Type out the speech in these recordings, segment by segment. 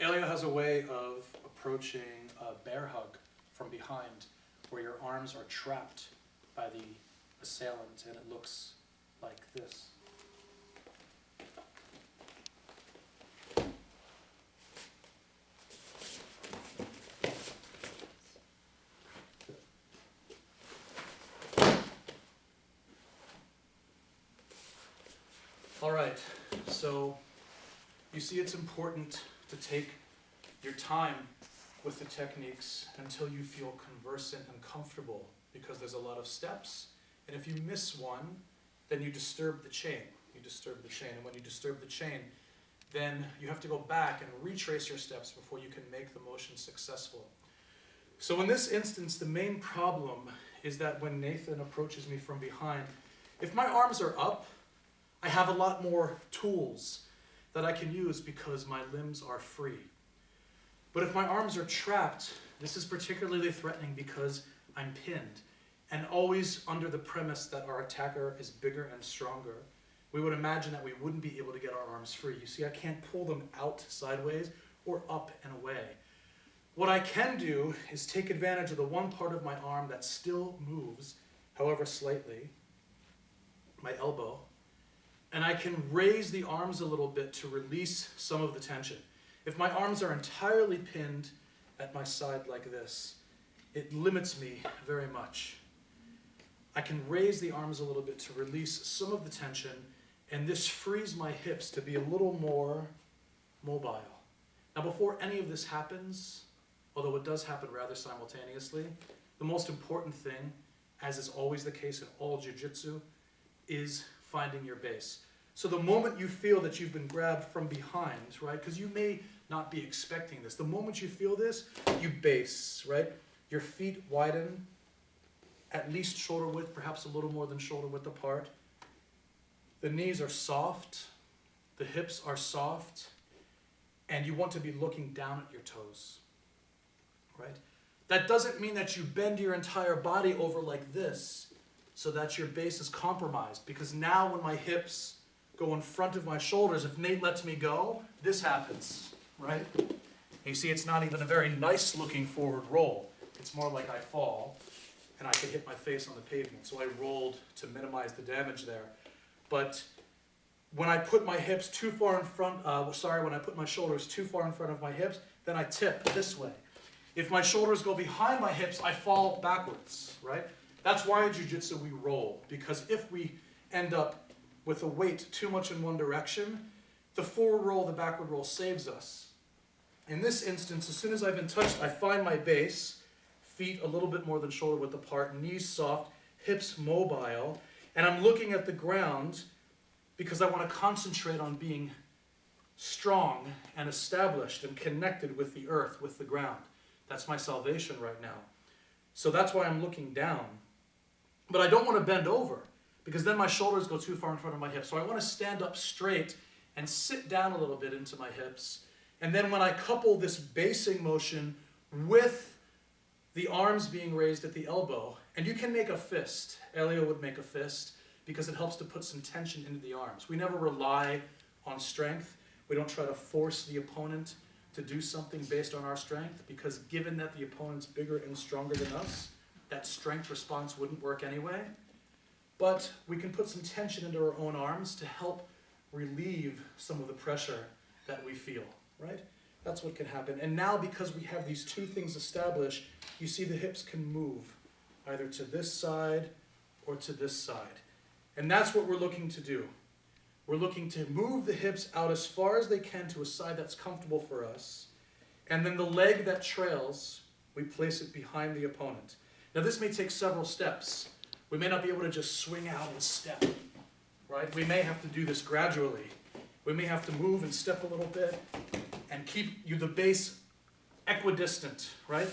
Helio has a way of approaching a bear hug from behind, where your arms are trapped by the assailant, and it looks like this. All right, so you see it's important to take your time with the techniques until you feel conversant and comfortable, because there's a lot of steps, and if you miss one, then you disturb the chain. And when you disturb the chain, then you have to go back and retrace your steps before you can make the motion successful. So in this instance, the main problem is that when Nathan approaches me from behind, if my arms are up, I have a lot more tools that I can use because my limbs are free. But if my arms are trapped, this is particularly threatening because I'm pinned, and always under the premise that our attacker is bigger and stronger. We would imagine that we wouldn't be able to get our arms free. You see, I can't pull them out sideways or up and away. What I can do is take advantage of the one part of my arm that still moves, however slightly, my elbow, and I can raise the arms a little bit to release some of the tension. If my arms are entirely pinned at my side like this, it limits me very much. I can raise the arms a little bit to release some of the tension, and this frees my hips to be a little more mobile. Now, before any of this happens, although it does happen rather simultaneously, the most important thing, as is always the case in all jiu-jitsu, is finding your base. So the moment you feel that you've been grabbed from behind, right, because you may not be expecting this, the moment you feel this, you base, right? Your feet widen, at least shoulder width, perhaps a little more than shoulder width apart. The knees are soft, the hips are soft, and you want to be looking down at your toes, right? That doesn't mean that you bend your entire body over like this so that your base is compromised, because now when my hips go in front of my shoulders, if Nate lets me go, this happens, right? And you see, it's not even a very nice looking forward roll. It's more like I fall and I could hit my face on the pavement. So I rolled to minimize the damage there. But when I put my hips too far in front, when I put my shoulders too far in front of my hips, then I tip this way. If my shoulders go behind my hips, I fall backwards, right? That's why in jiu-jitsu we roll, because if we end up with a weight too much in one direction, the forward roll, the backward roll saves us. In this instance, as soon as I've been touched, I find my base, feet a little bit more than shoulder width apart, knees soft, hips mobile, and I'm looking at the ground because I want to concentrate on being strong and established and connected with the earth, with the ground. That's my salvation right now. So that's why I'm looking down. But I don't want to bend over, because then my shoulders go too far in front of my hips. So I want to stand up straight and sit down a little bit into my hips. And then when I couple this basing motion with the arms being raised at the elbow, and you can make a fist. Helio would make a fist because it helps to put some tension into the arms. We never rely on strength. We don't try to force the opponent to do something based on our strength, because given that the opponent's bigger and stronger than us, that strength response wouldn't work anyway. But we can put some tension into our own arms to help relieve some of the pressure that we feel, right? That's what can happen. And now, because we have these two things established, you see the hips can move either to this side or to this side. And that's what we're looking to do. We're looking to move the hips out as far as they can to a side that's comfortable for us. And then the leg that trails, we place it behind the opponent. Now this may take several steps. We may not be able to just swing out and step, right? We may have to do this gradually. We may have to move and step a little bit and keep the base equidistant, right?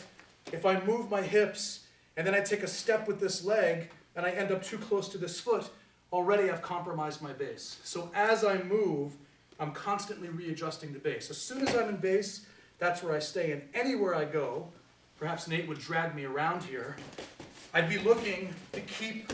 If I move my hips and then I take a step with this leg and I end up too close to this foot, already I've compromised my base. So as I move, I'm constantly readjusting the base. As soon as I'm in base, that's where I stay. And anywhere I go, perhaps Nate would drag me around here, I'd be looking to keep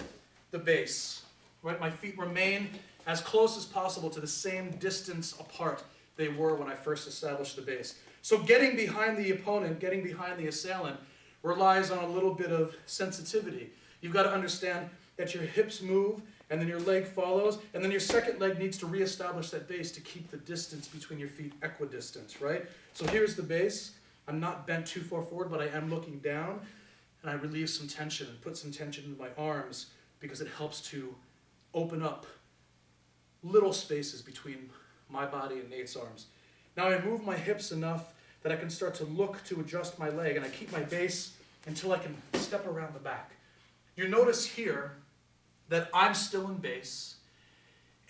the base, right? My feet remain as close as possible to the same distance apart they were when I first established the base. So getting behind the opponent, getting behind the assailant, relies on a little bit of sensitivity. You've got to understand that your hips move, and then your leg follows, and then your second leg needs to reestablish that base to keep the distance between your feet equidistant, right? So here's the base. I'm not bent too far forward, but I am looking down, and I relieve some tension and put some tension into my arms because it helps to open up little spaces between my body and Nate's arms. Now I move my hips enough that I can start to look to adjust my leg, and I keep my base until I can step around the back. You notice here that I'm still in base,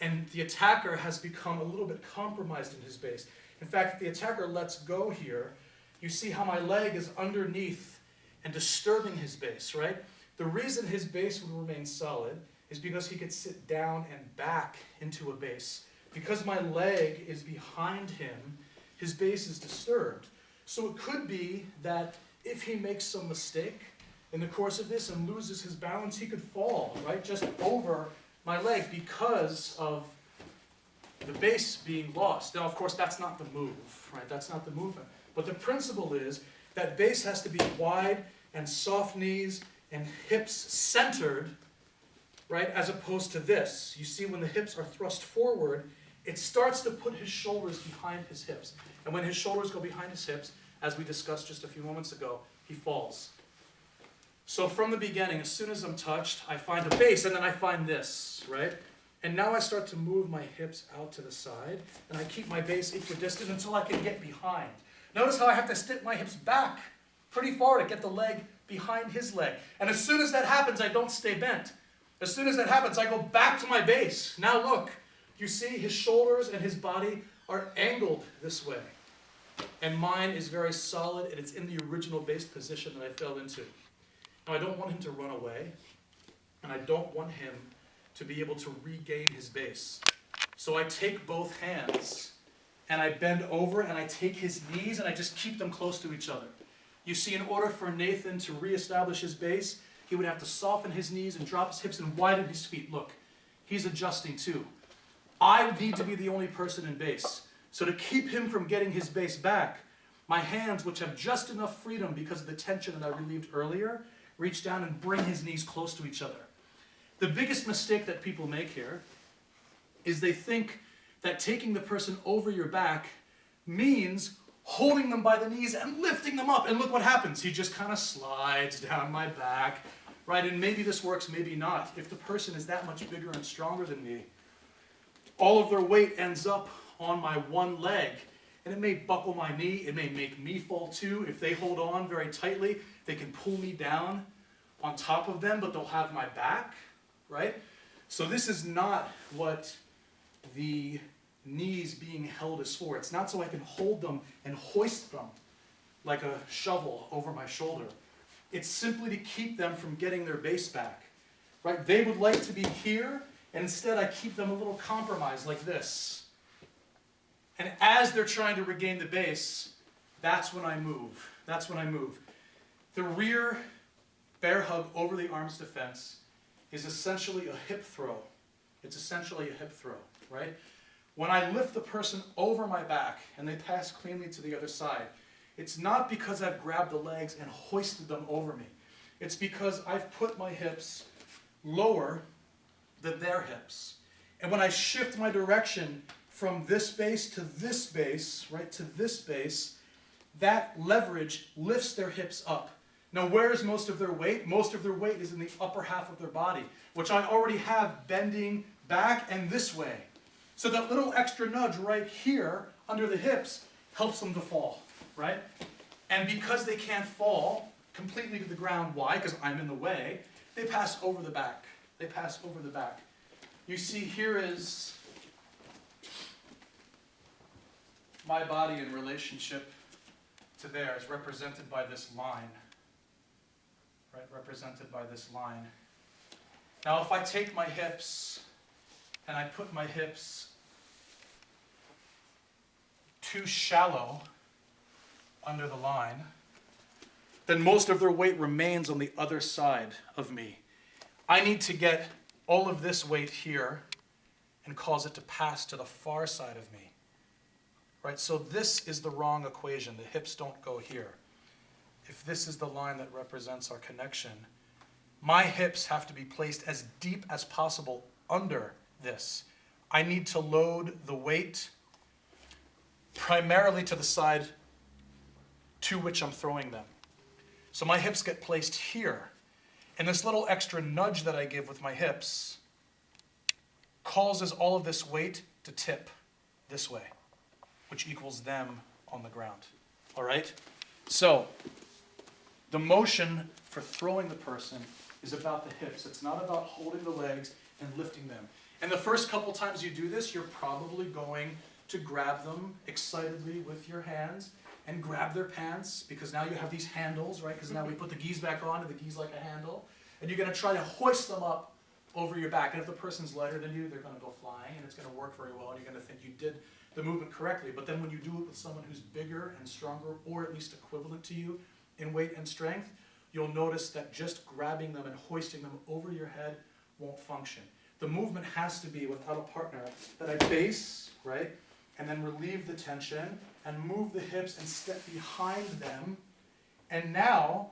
and the attacker has become a little bit compromised in his base. In fact, if the attacker lets go here, you see how my leg is underneath and disturbing his base, right? The reason his base would remain solid is because he could sit down and back into a base. Because my leg is behind him, his base is disturbed. So it could be that if he makes some mistake in the course of this and loses his balance, he could fall, right, just over my leg because of the base being lost. Now, of course, that's not the move, right? That's not the movement. But the principle is that base has to be wide and soft knees and hips centered, right, as opposed to this. You see, when the hips are thrust forward, it starts to put his shoulders behind his hips. And when his shoulders go behind his hips, as we discussed just a few moments ago, he falls. So from the beginning, as soon as I'm touched, I find a base, and then I find this, right? And now I start to move my hips out to the side, and I keep my base equidistant until I can get behind. Notice how I have to stick my hips back pretty far to get the leg behind his leg. And as soon as that happens, I don't stay bent. As soon as that happens, I go back to my base. Now look, you see his shoulders and his body are angled this way. And mine is very solid, and it's in the original base position that I fell into. Now, I don't want him to run away, and I don't want him to be able to regain his base. So I take both hands, and I bend over, and I take his knees, and I just keep them close to each other. You see, in order for Nathan to reestablish his base, he would have to soften his knees and drop his hips and widen his feet. Look, he's adjusting too. I need to be the only person in base. So to keep him from getting his base back, my hands, which have just enough freedom because of the tension that I relieved earlier, reach down and bring his knees close to each other. The biggest mistake that people make here is they think that taking the person over your back means holding them by the knees and lifting them up. And look what happens. He just kind of slides down my back, right? And maybe this works, maybe not. If the person is that much bigger and stronger than me, all of their weight ends up on my one leg. And it may buckle my knee. It may make me fall too. If they hold on very tightly, they can pull me down on top of them, but they'll have my back, right? So this is not what the knees being held is for. It's not so I can hold them and hoist them like a shovel over my shoulder. It's simply to keep them from getting their base back, right? They would like to be here, and instead I keep them a little compromised like this. And as they're trying to regain the base, that's when I move. That's when I move. The rear bear hug over the arms defense is essentially a hip throw. It's essentially a hip throw, right? When I lift the person over my back and they pass cleanly to the other side, it's not because I've grabbed the legs and hoisted them over me. It's because I've put my hips lower than their hips. And when I shift my direction from this base to this base, right, to this base, that leverage lifts their hips up. Now, where is most of their weight? Most of their weight is in the upper half of their body, which I already have bending back and this way. So that little extra nudge right here under the hips helps them to fall, right? And because they can't fall completely to the ground, why? Because I'm in the way, they pass over the back. They pass over the back. You see, here is my body in relationship to theirs, represented by this line. Right, represented by this line. Now, if I take my hips and I put my hips too shallow under the line, then most of their weight remains on the other side of me. I need to get all of this weight here and cause it to pass to the far side of me. right? So this is the wrong equation. The hips don't go here. If this is the line that represents our connection, my hips have to be placed as deep as possible under this. I need to load the weight primarily to the side to which I'm throwing them. So my hips get placed here. And this little extra nudge that I give with my hips causes all of this weight to tip this way, which equals them on the ground. All right? So the motion for throwing the person is about the hips. It's not about holding the legs and lifting them. And the first couple times you do this, you're probably going to grab them excitedly with your hands and grab their pants, because now you have these handles, right? Because now we put the gis back on, and the gis like a handle. And you're going to try to hoist them up over your back. And if the person's lighter than you, they're going to go flying, and it's going to work very well, and you're going to think you did the movement correctly. But then when you do it with someone who's bigger and stronger, or at least equivalent to you in weight and strength, you'll notice that just grabbing them and hoisting them over your head won't function. The movement has to be, without a partner, that I base, right, and then relieve the tension and move the hips and step behind them. And now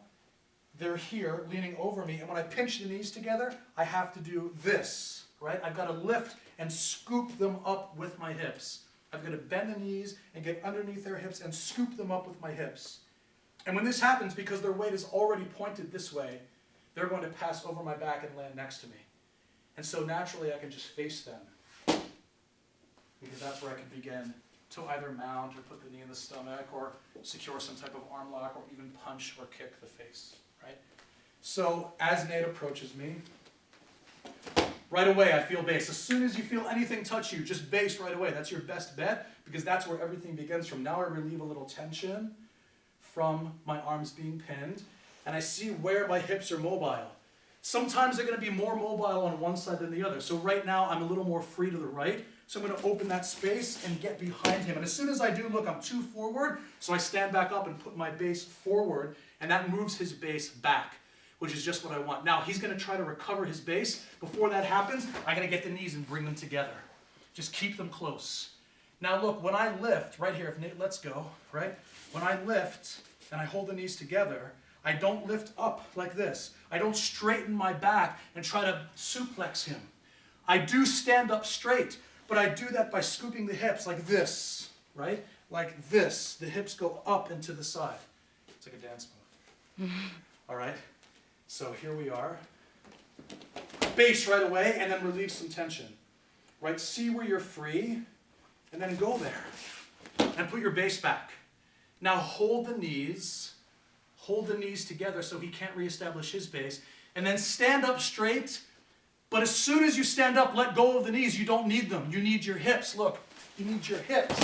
they're here leaning over me, and when I pinch the knees together, I have to do this, right? I've got to lift and scoop them up with my hips. I've got to bend the knees and get underneath their hips and scoop them up with my hips. And when this happens, because their weight is already pointed this way, they're going to pass over my back and land next to me. And so naturally I can just face them, because that's where I can begin to either mount or put the knee in the stomach or secure some type of arm lock or even punch or kick the face, right? So as Nate approaches me, right away I feel base. As soon as you feel anything touch you, just base right away. That's your best bet, because that's where everything begins from. Now I relieve a little tension from my arms being pinned, and I see where my hips are mobile. Sometimes they're going to be more mobile on one side than the other. So right now I'm a little more free to the right. So I'm going to open that space and get behind him. And as soon as I do, look, I'm too forward. So I stand back up and put my base forward, and that moves his base back, which is just what I want. Now he's going to try to recover his base. Before that happens, I'm going to get the knees and bring them together. Just keep them close. Now look, when I lift, right here, if Nate lets go, right? When I lift and I hold the knees together, I don't lift up like this. I don't straighten my back and try to suplex him. I do stand up straight, but I do that by scooping the hips like this, right? Like this. The hips go up and to the side. It's like a dance move. All right? So here we are. Base right away, and then relieve some tension. Right? See where you're free, and then go there. And put your base back. Now hold the knees. Hold the knees together so he can't reestablish his base. And then stand up straight. But as soon as you stand up, let go of the knees. You don't need them. You need your hips. Look, you need your hips.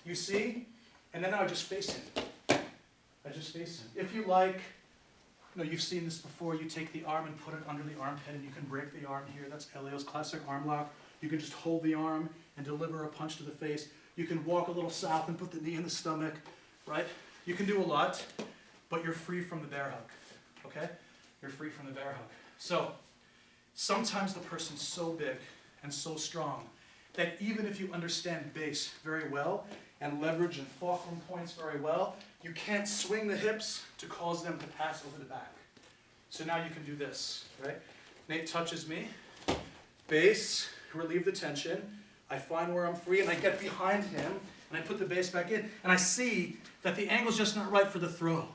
You see? And then I just face him. I just face him. If you like, you've seen this before. You take the arm and put it under the armpit, and you can break the arm here. That's HELIO'S classic arm lock. You can just hold the arm and deliver a punch to the face. You can walk a little south and put the knee in the stomach, right? You can do a lot. But you're free from the bear hug, okay? You're free from the bear hug. So sometimes the person's so big and so strong that even if you understand base very well and leverage and fulcrum points very well, you can't swing the hips to cause them to pass over the back. So now you can do this, right? Nate touches me, base, relieve the tension. I find where I'm free, and I get behind him, and I put the base back in, and I see that the angle's just not right for the throw.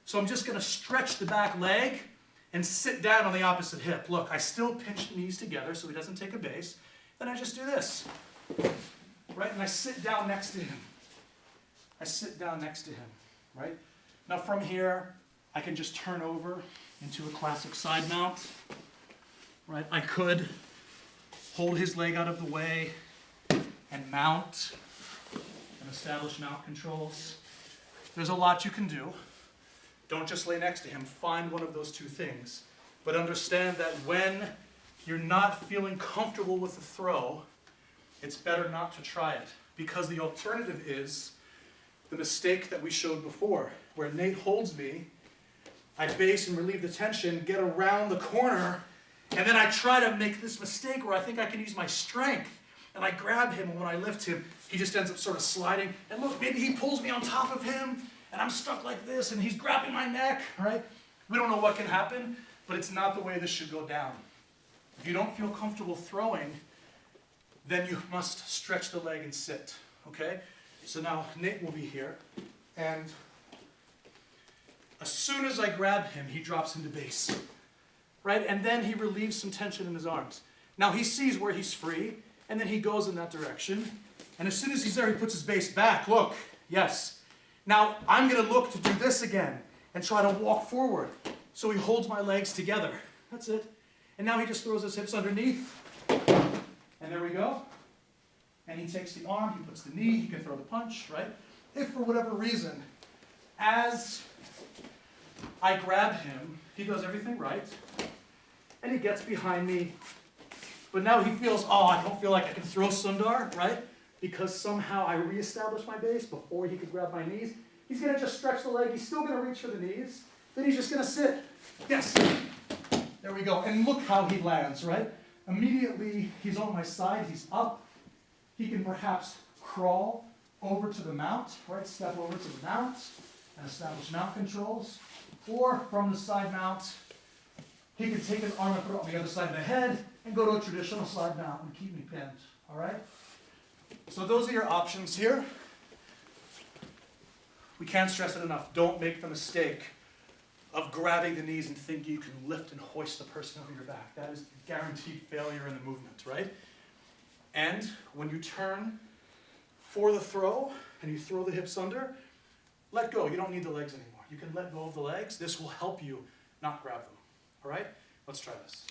So I'm just going to stretch the back leg and sit down on the opposite hip. Look, I still pinch the knees together so he doesn't take a base. Then I just do this, right? And I sit down next to him. I sit down next to him, right? Now from here, I can just turn over into a classic side mount, right? I could hold his leg out of the way and mount and establish mount controls. There's a lot you can do. Don't just lay next to him. Find one of those two things. But understand that when you're not feeling comfortable with the throw, it's better not to try it. Because the alternative is the mistake that we showed before, where Nate holds me, I base and relieve the tension, get around the corner, and then I try to make this mistake where I think I can use my strength and I grab him, and when I lift him, he just ends up sort of sliding. And look, maybe he pulls me on top of him, and I'm stuck like this, and he's grabbing my neck, right? We don't know what can happen, but it's not the way this should go down. If you don't feel comfortable throwing, then you must stretch the leg and sit, okay? So now Nate will be here, and as soon as I grab him, he drops into base, right? And then he relieves some tension in his arms. Now he sees where he's free, and then he goes in that direction. And as soon as he's there, he puts his base back. Look, yes. Now I'm gonna look to do this again and try to walk forward. So he holds my legs together. That's it. And now he just throws his hips underneath. And there we go. And he takes the arm, he puts the knee, he can throw the punch, right? If for whatever reason, as I grab him, he does everything right, and he gets behind me, but now he feels, oh, I don't feel like I can throw Sundar, right? Because somehow I reestablished my base before he could grab my knees. He's gonna just stretch the leg, he's still gonna reach for the knees, then he's just gonna sit. Yes, there we go, and look how he lands, right? Immediately, he's on my side, he's up. He can perhaps crawl over to the mount, right? Step over to the mount and establish mount controls. Or from the side mount, he can take his arm and put it on the other side of the head and go to a traditional side mount and keep me pinned, all right? So those are your options here. We can't stress it enough. Don't make the mistake of grabbing the knees and thinking you can lift and hoist the person over your back. That is guaranteed failure in the movement, right? And when you turn for the throw and you throw the hips under, let go. You don't need the legs anymore. You can let go of the legs. This will help you not grab them. All right? Let's try this.